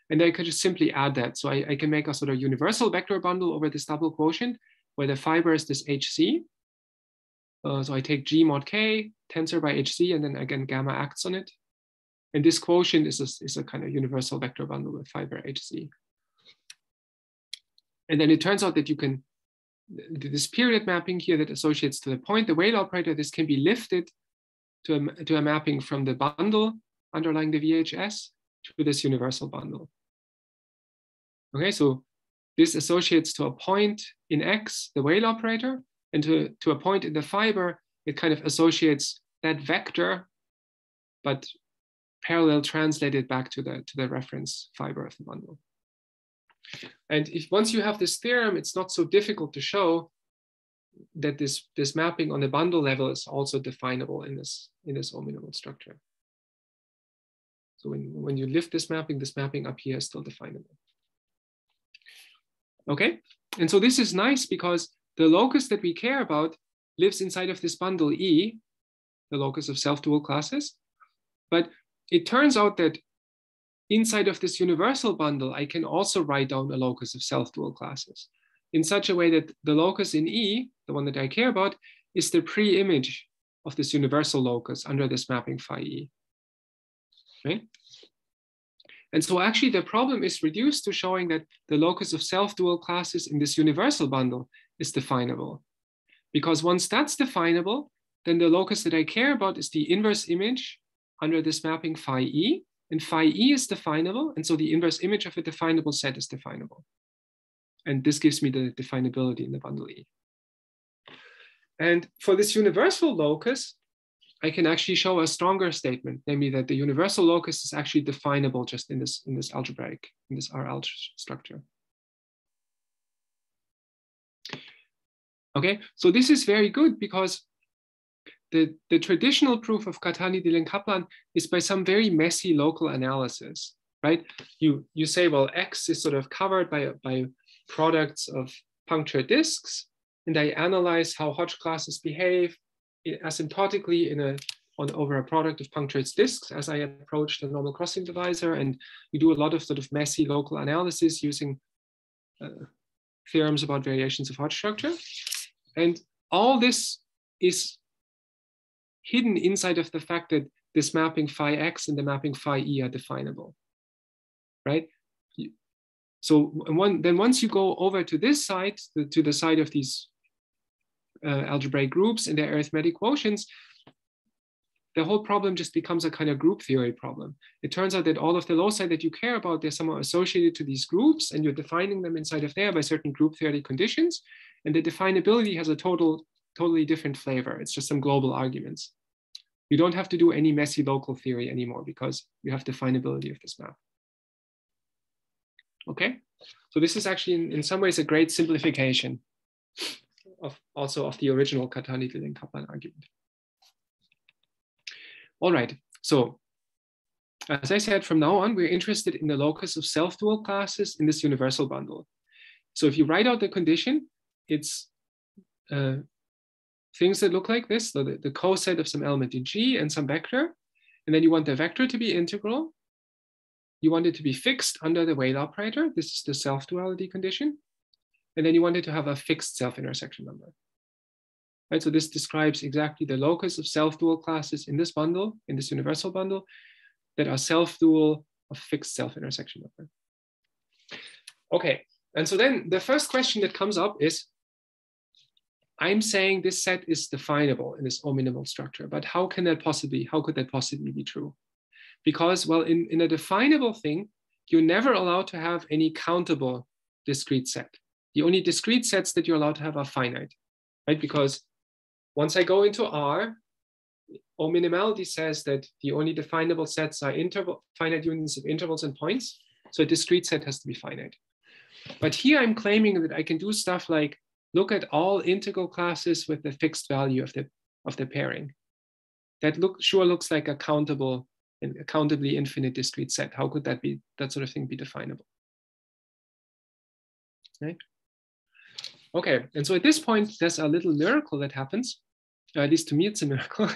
Speaker 1: and I could just simply add that. So I can make a sort of universal vector bundle over this double quotient where the fiber is this HC. So I take G mod K, tensor by HC, and then again, gamma acts on it. And this quotient is a kind of universal vector bundle with fiber HC. And then it turns out that you can, this period mapping here that associates to the point, the Weyl operator, this can be lifted to a mapping from the bundle underlying the VHS to this universal bundle. Okay, so this associates to a point in X, the Weyl operator, and to a point in the fiber, it kind of associates that vector, but parallel translated back to the reference fiber of the bundle. And once you have this theorem, it's not so difficult to show that this mapping on the bundle level is also definable in this omnimal structure. So when you lift this mapping up here is still definable. Okay, and so this is nice because the locus that we care about lives inside of this bundle E, the locus of self-dual classes. But it turns out that inside of this universal bundle, I can also write down a locus of self-dual classes in such a way that the locus in E, the one that I care about, is the pre-image of this universal locus under this mapping phi E. Okay? And so actually the problem is reduced to showing that the locus of self-dual classes in this universal bundle is definable. Because once that's definable, then the locus that I care about is the inverse image under this mapping phi E, and phi E is definable, and so the inverse image of a definable set is definable. And this gives me the definability in the bundle E. And for this universal locus, I can actually show a stronger statement, namely that the universal locus is actually definable just in this algebraic, in this R-alg structure. Okay, so this is very good because the traditional proof of Catani-Dillon-Kaplan is by some very messy local analysis, right? You say, well, X is sort of covered by products of punctured disks, and I analyze how Hodge classes behave asymptotically over a product of punctured disks as I approach the normal crossing divisor, and we do a lot of sort of messy local analysis using theorems about variations of Hodge structure. And all this is hidden inside of the fact that this mapping phi X and the mapping phi E are definable, right? So then once you go over to this side, to the side of these algebraic groups and their arithmetic quotients, the whole problem just becomes a kind of group theory problem. It turns out that all of the loci that you care about, they're somehow associated to these groups, and you're defining them inside of there by certain group theory conditions. And the definability has a totally different flavor. It's just some global arguments. You don't have to do any messy local theory anymore because you have definability of this map. Okay, so this is actually in some ways a great simplification also of the original Catani-Dillon-Kaplan argument. All right, so as I said, from now on, we're interested in the locus of self-dual classes in this universal bundle. So if you write out the condition, it's things that look like this, so the coset of some element in G and some vector, and then you want the vector to be integral. You want it to be fixed under the Weyl operator. This is the self-duality condition. And then you want it to have a fixed self-intersection number. Right, so this describes exactly the locus of self-dual classes in this bundle, in this universal bundle, that are self-dual of fixed self-intersection number. Okay, and so then the first question that comes up is, I'm saying this set is definable in this omnimal structure, but how could that possibly be true? Because, well, in a definable thing, you're never allowed to have any countable discrete set. the only discrete sets that you're allowed to have are finite, right? Because once I go into R, O minimality says that the only definable sets are finite unions of intervals and points. So a discrete set has to be finite. But here I'm claiming that I can do stuff like look at all integral classes with the fixed value of the pairing. That sure looks like a countable and countably infinite discrete set. How could that sort of thing be definable? Right? Okay, and so at this point, there's a little miracle that happens. At least to me, it's a miracle.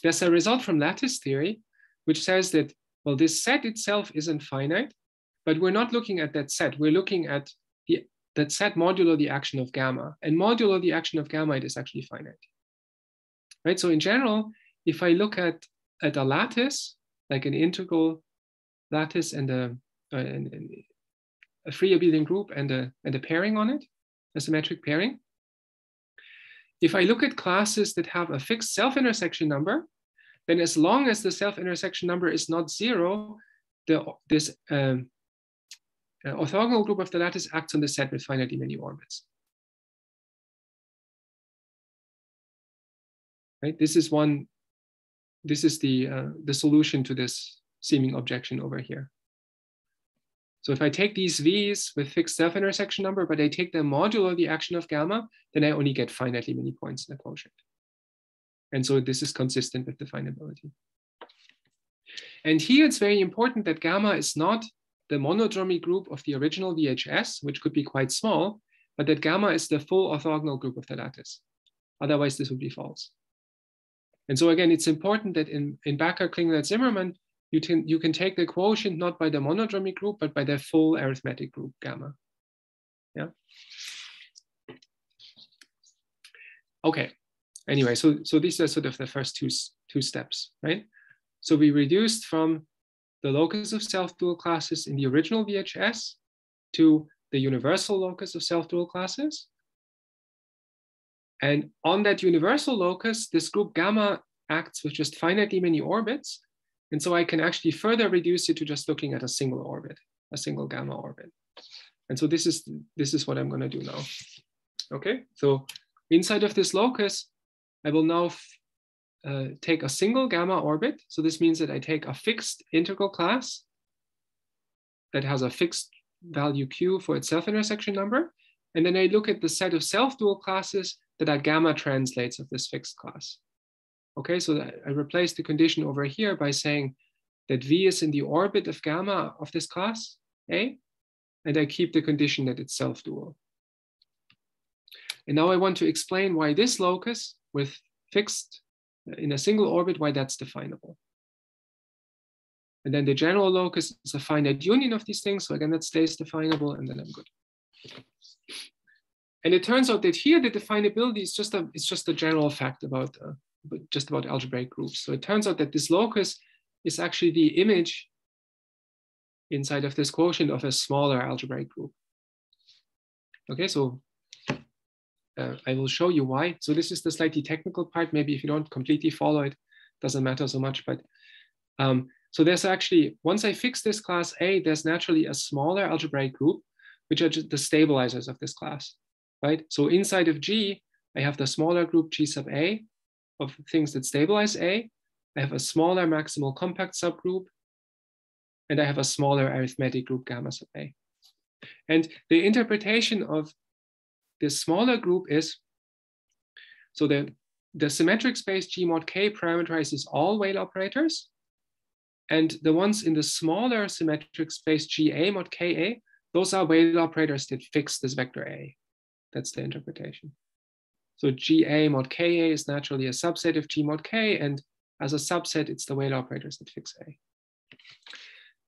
Speaker 1: There's a result from lattice theory, which says that, well, this set itself isn't finite, but we're not looking at that set. We're looking at that set modulo the action of gamma. And modulo the action of gamma, it is actually finite. Right? So in general, if I look at a lattice, like an integral lattice and a free abelian group and a pairing on it, a symmetric pairing, if I look at classes that have a fixed self-intersection number, then as long as the self-intersection number is not zero, this orthogonal group of the lattice acts on the set with finitely many orbits. Right? This is the solution to this seeming objection over here. So if I take these V's with fixed self-intersection number, but I take the modulo the action of gamma, then I only get finitely many points in the quotient. And so this is consistent with definability. And here it's very important that gamma is not the monodromy group of the original VHS, which could be quite small, but that gamma is the full orthogonal group of the lattice. Otherwise, this would be false. And so again, it's important that in Bakker, Klingler, Zimmermann, you can take the quotient not by the monodromy group, but by the full arithmetic group gamma. Yeah. Okay. Anyway, so these are sort of the first two steps, right? So we reduced from the locus of self-dual classes in the original VHS to the universal locus of self-dual classes. And on that universal locus, this group gamma acts with just finitely many orbits. And so I can actually further reduce it to just looking at a single orbit, a single gamma orbit. And so this is what I'm going to do now. Okay, so inside of this locus, I will now take a single gamma orbit. So this means that I take a fixed integral class that has a fixed value q for its self-intersection number. And then I look at the set of self-dual classes that are gamma translates of this fixed class. Okay, so I replace the condition over here by saying that V is in the orbit of gamma of this class, A, and I keep the condition that it's self-dual. And now I want to explain why this locus with fixed in a single orbit, why that's definable. And then the general locus is a finite union of these things. So again, that stays definable, and then I'm good. And it turns out that here the definability is just a general fact about algebraic groups. So it turns out that this locus is actually the image inside of this quotient of a smaller algebraic group. Okay, so I will show you why. So this is the slightly technical part. Maybe if you don't completely follow it, doesn't matter so much. But so there's actually, once I fix this class A, there's naturally a smaller algebraic group, which are just the stabilizers of this class, right? So inside of G, I have the smaller group G sub A of things that stabilize A. I have a smaller maximal compact subgroup, and I have a smaller arithmetic group gamma sub A. And the interpretation of this smaller group is, so the symmetric space G mod K parameterizes all Weyl operators, and the ones in the smaller symmetric space GA mod KA, those are Weyl operators that fix this vector A. That's the interpretation. So GA mod KA is naturally a subset of G mod K, and as a subset, it's the Weyl operators that fix A.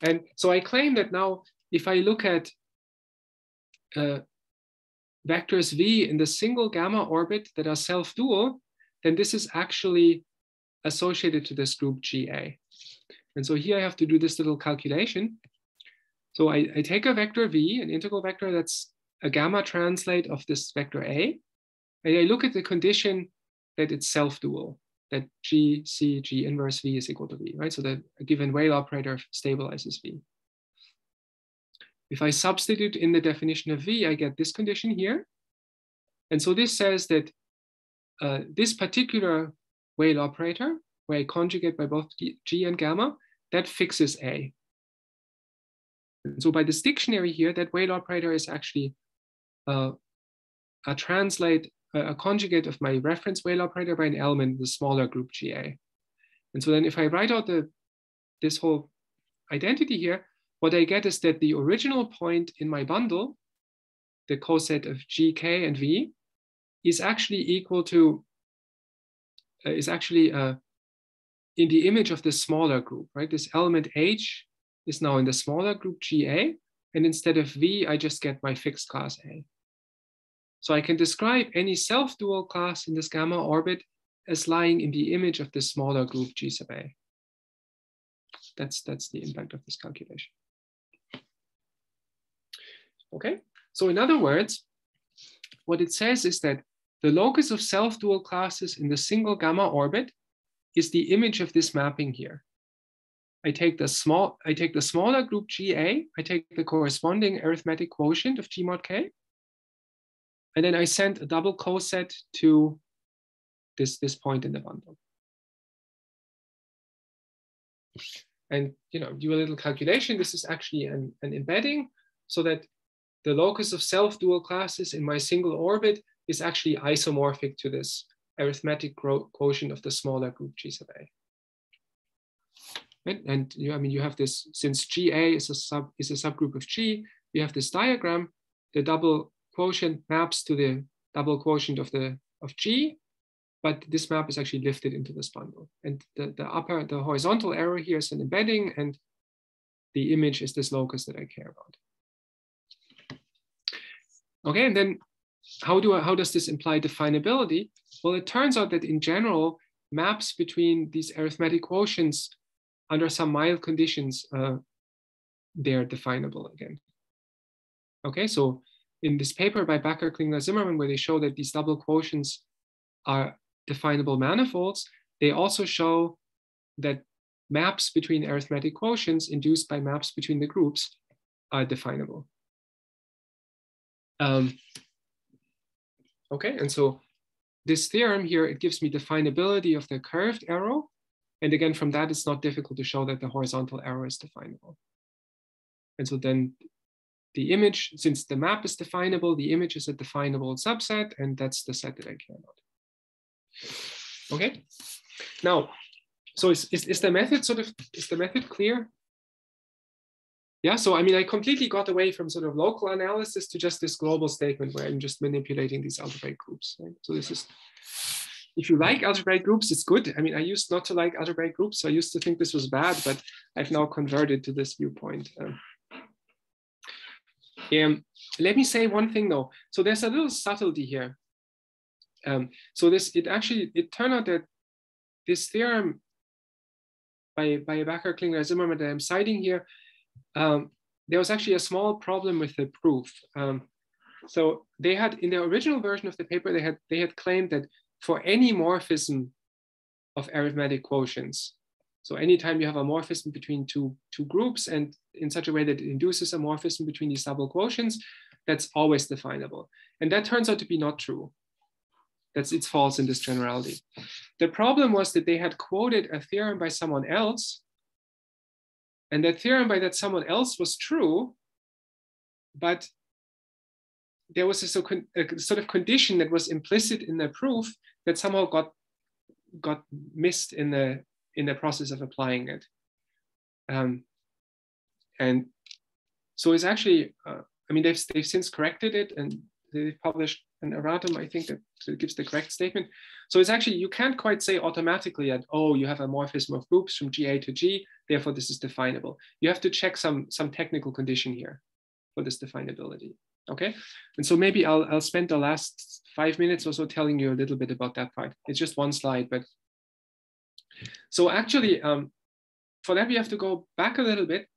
Speaker 1: And so I claim that now, if I look at vectors V in the single gamma orbit that are self-dual, then this is actually associated to this group GA. And so here I have to do this little calculation. So I take a vector V, an integral vector that's a gamma translate of this vector A, and I look at the condition that it's self-dual, that G, C, G inverse V is equal to V, right? So that a given Weyl operator stabilizes V. If I substitute in the definition of V, I get this condition here. And so this says that this particular Weyl operator, where I conjugate by both G and gamma, that fixes A. And so by this dictionary here, that Weyl operator is actually a conjugate of my reference Weyl operator by an element in the smaller group GA. And so then if I write out this whole identity here, what I get is that the original point in my bundle, the coset of G, K, and V, is actually equal to, in the image of the smaller group, right? This element H is now in the smaller group GA, and instead of V, I just get my fixed class A. So I can describe any self-dual class in this gamma orbit as lying in the image of the smaller group G sub A. That's the impact of this calculation. Okay, so in other words, what it says is that the locus of self-dual classes in the single gamma orbit is the image of this mapping here. I take the smaller group GA, I take the corresponding arithmetic quotient of G mod K, and then I send a double coset to this point in the bundle. And do a little calculation. This is actually an embedding, so that the locus of self-dual classes in my single orbit is actually isomorphic to this arithmetic quotient of the smaller group G sub A. And you have this, since GA is a subgroup of G, you have this diagram. The double quotient maps to the double quotient of G, but this map is actually lifted into this bundle. And the horizontal arrow here is an embedding, and the image is this locus that I care about. Okay, and then how does this imply definability? Well, it turns out that in general, maps between these arithmetic quotients under some mild conditions, they're definable again. Okay, so in this paper by Bakker, Klingler, Zimmerman, where they show that these double quotients are definable manifolds, they also show that maps between arithmetic quotients induced by maps between the groups are definable. Okay, and so this theorem here, it gives me definability of the curved arrow. And again, from that, it's not difficult to show that the horizontal arrow is definable. And so then the image, since the map is definable, the image is a definable subset, and that's the set that I care about. Okay, now, so is the method clear? Yeah, so I completely got away from sort of local analysis to just this global statement where I'm just manipulating these algebraic groups. Right? So this is, if you like algebraic groups, it's good. I used not to like algebraic groups, so I used to think this was bad, but I've now converted to this viewpoint. Let me say one thing though. So there's a little subtlety here. So it turned out that this theorem by Bakker, Klingler, Zimmerman that I'm citing here, there was actually a small problem with the proof. So they had, in the original version of the paper, they had claimed that for any morphism of arithmetic quotients, so anytime you have a morphism between two groups and in such a way that it induces a morphism between these double quotients, that's always definable. And that turns out to be not true. It's false in this generality. The problem was that they had quoted a theorem by someone else, and that theorem by that someone else was true, but there was a sort of condition that was implicit in the proof that somehow got missed in the process of applying it. And so it's actually, they've since corrected it, and they've published an erratum, I think, that gives the correct statement. So it's actually, you can't quite say automatically that, oh, you have a morphism of groups from GA to G, therefore this is definable. You have to check some technical condition here for this definability, okay? And so maybe I'll spend the last 5 minutes or so telling you a little bit about that part. It's just one slide, but. So actually, for that we have to go back a little bit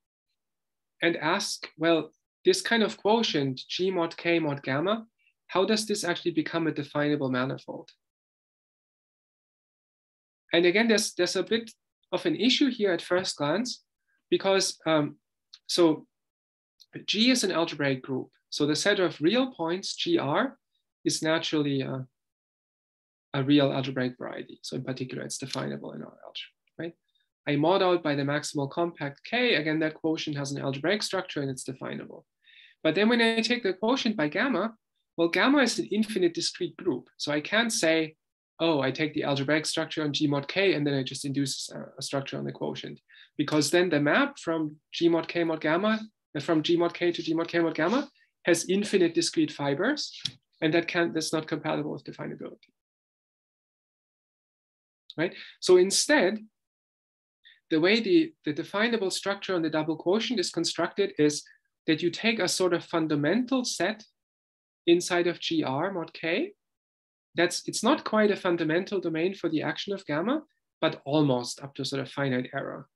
Speaker 1: and ask, well, this kind of quotient, G mod K mod gamma, how does this actually become a definable manifold? And again, there's a bit of an issue here at first glance, because so G is an algebraic group. So the set of real points, GR, is naturally a real algebraic variety. So in particular, it's definable in our algebra, right? I mod out by the maximal compact K. Again, that quotient has an algebraic structure and it's definable. But then when I take the quotient by gamma, well, gamma is an infinite discrete group. So I can't say, oh, I take the algebraic structure on G mod K and then I just induce a structure on the quotient. Because then the map from G mod K mod gamma, from G mod K to G mod K mod gamma has infinite discrete fibers. And that's not compatible with definability. Right? So instead, the way the definable structure on the double quotient is constructed is that you take a sort of fundamental set inside of GR mod K. It's not quite a fundamental domain for the action of gamma, but almost up to sort of finite error.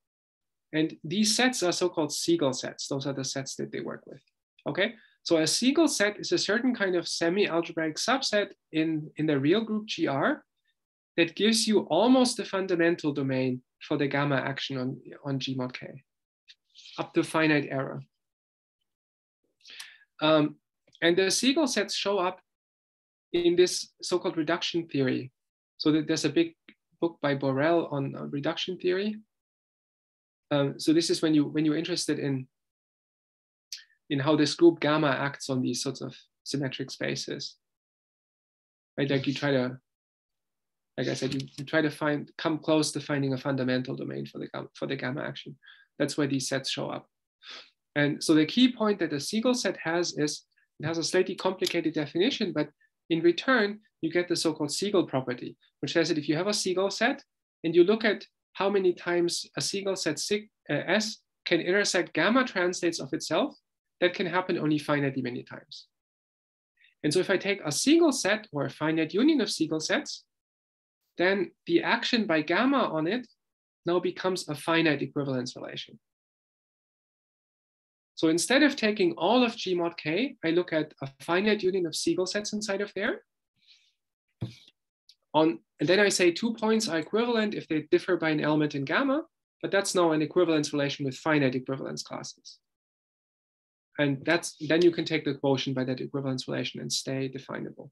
Speaker 1: And these sets are so-called Siegel sets. Those are the sets that they work with. Okay, so a Siegel set is a certain kind of semi-algebraic subset in the real group GR that gives you almost a fundamental domain for the gamma action on G mod K, up to finite error. And the Siegel sets show up in this so-called reduction theory. So there's a big book by Borel on reduction theory. So this is when you're interested in how this group gamma acts on these sorts of symmetric spaces. Right, like you try to, like I said, you try to come close to finding a fundamental domain for the gamma action. That's where these sets show up. And so the key point that the Siegel set has is it has a slightly complicated definition, but in return, you get the so-called Siegel property, which says that if you have a Siegel set and you look at how many times a Siegel set S can intersect gamma translates of itself, that can happen only finitely many times. And so if I take a Siegel set or a finite union of Siegel sets, then the action by gamma on it now becomes a finite equivalence relation. So instead of taking all of G mod K, I look at a finite union of Siegel sets inside of there. And then I say 2 points are equivalent if they differ by an element in gamma, but that's now an equivalence relation with finite equivalence classes. And then you can take the quotient by that equivalence relation and stay definable.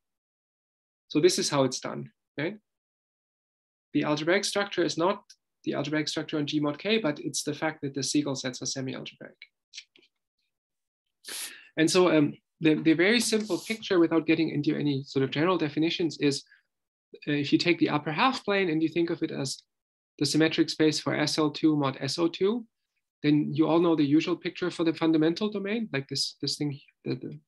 Speaker 1: So this is how it's done, right? The algebraic structure is not the algebraic structure on G mod K, but it's the fact that the Siegel sets are semi-algebraic. And so the very simple picture, without getting into any sort of general definitions, is if you take the upper half plane and you think of it as the symmetric space for SL2 mod SO2, then you all know the usual picture for the fundamental domain, like this thing, the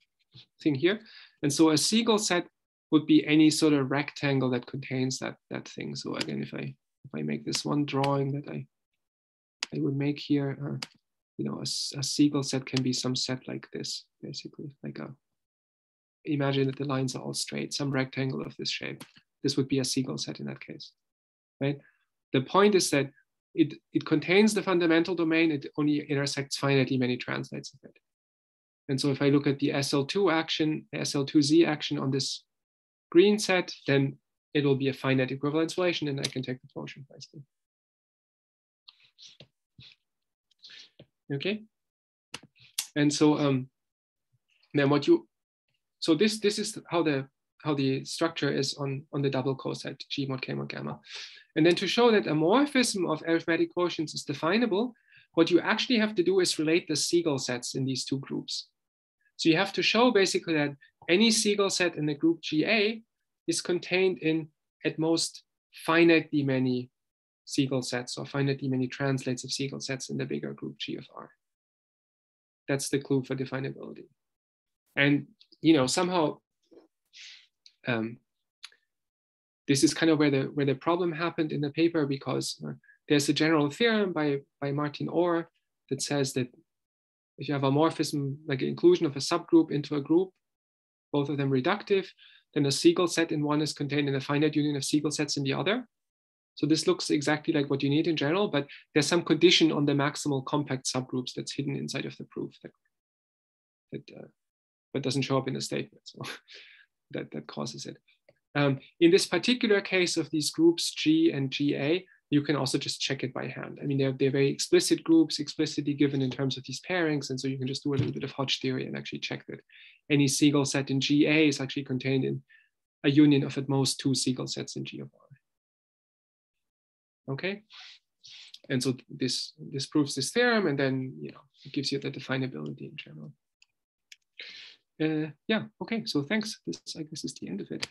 Speaker 1: thing here. And so a Siegel set would be any sort of rectangle that contains that thing. So again, if I make this one drawing that I would make here, you know, a Siegel set can be some set like this, basically, like imagine that the lines are all straight, some rectangle of this shape. This would be a Siegel set in that case, right? The point is that it contains the fundamental domain, it only intersects finitely many translates of it. And so if I look at the SL2 action, the SL2Z action on this green set, then it will be a finite equivalence relation and I can take the quotient nicely. Okay. And so then this is how the structure is on the double coset G mod K mod gamma. And then to show that a morphism of arithmetic quotients is definable, what you actually have to do is relate the Siegel sets in these two groups. So you have to show basically that any Siegel set in the group GA is contained in at most finitely many Siegel sets or finitely many translates of Siegel sets in the bigger group G of R. That's the clue for definability. And you know, somehow this is kind of where the problem happened in the paper, because there's a general theorem by Martin Orr that says that if you have a morphism, like an inclusion of a subgroup into a group, both of them reductive, then a Siegel set in one is contained in a finite union of Siegel sets in the other. So this looks exactly like what you need in general, but there's some condition on the maximal compact subgroups that's hidden inside of the proof that doesn't show up in the statement. So that causes it. In this particular case of these groups G and GA, you can also just check it by hand. I mean, they're very explicit groups, explicitly given in terms of these pairings. And so you can just do a little bit of Hodge theory and actually check that any Siegel set in GA is actually contained in a union of at most 2 Siegel sets in G of R. Okay. And so this proves this theorem, and then, you know, it gives you the definability in general. Yeah, okay, so thanks. This, I guess, is the end of it.